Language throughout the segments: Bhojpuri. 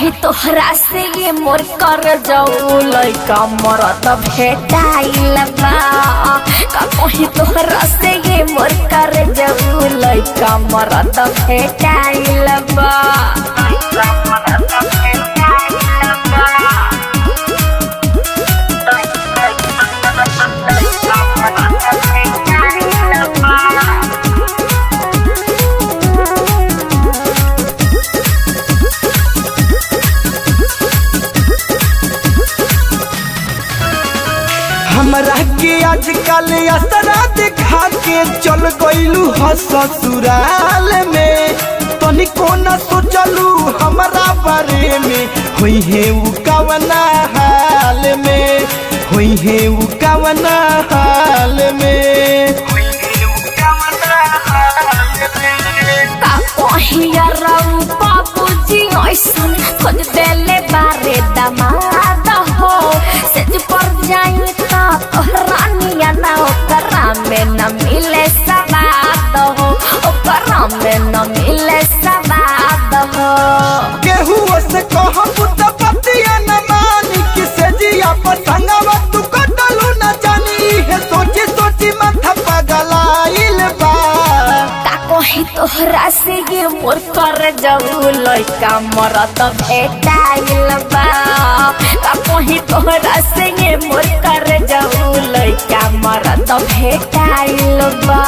कहीं तोहरा से ये मोर कर जाऊ लइका मरद भेटाइल बा। का कहीं तोहरा से ये मोर कर जाऊ लइका मरद भेटाइल बा। हमरा के आजकल असरा दिखा के चल गइलू ससुराल में। तनिको न सोचलू हमरा बारे में होई है उ कवना हाल में, होई है उ कवना हाल में। का कहिया रहू बाबूजी ऐसन खोज देले बारे दमाद हो। सेज पर जाई तोहरा निया ना ओकरा में न मिले सवाद हो, ओकरा में न मिले सवाद हो। केहू से कहबू त पतिया न मानी कि से जिया पसंगवा तू कटलू न जानी है। सोची सोची माथा पगलाइल बा। का कहीं तोहरा से ये मोर कर जाऊ लइका मरद भेटाइल बा। का कहीं तोहरा से ये मोर कर जाऊ लइका मरद भेटाइल बा।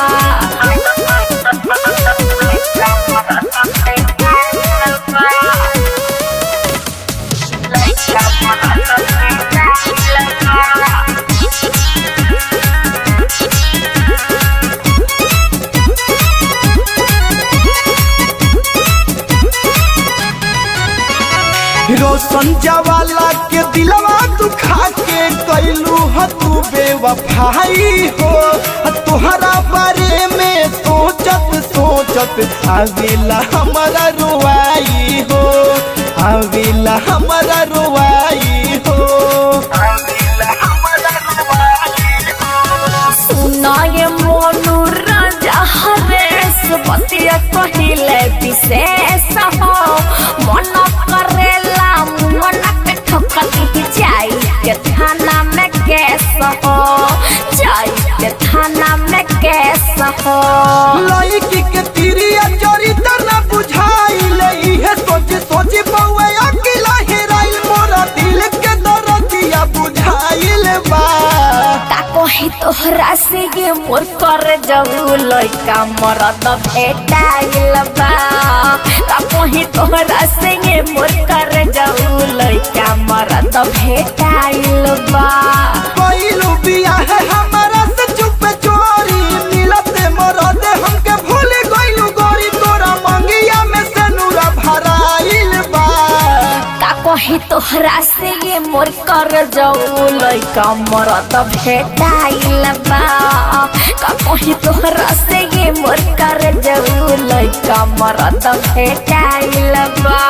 रोशन जवाला के दिलवा दुखा के कैलू ह तू बेवफाई हो। तोहरा बारे में सोचत सोचत आवेला हमारा रुआई हो, आवेला हमारा रुआई हो। सुनाए मोनू राजा हरेश बतिया कहिले विशेष हो। मन करेला मन के ठोकती जाई के थाना में केस हो, जाई के थाना में केस हो। लड़की के तिरिया चरित्र न बुझाइल इहे सोच सोच बउआ अकेला हेराइल। मोरा दिल के दर्दिया बुझाइल बा। का कहीं तोहरा से ये मोर कर जाऊ लइका मरद भेटाइल बा। का कहीं तोहरा से ये मोर कर जाऊ लइका मरद भेटाइल बा। कोइलू बियाह हमारा से चुप चोरी मिलते मरद हमके भूल गइलू गोरी। तोरा मंगिया में से नूरा भराइल बा। का कहीं तोहरा से ये मोर कर जाऊ लइका मरद भेटाइल बा। का कहीं तोहरा से ये मोर कर जाऊ लइका मरद भेटाइल बा।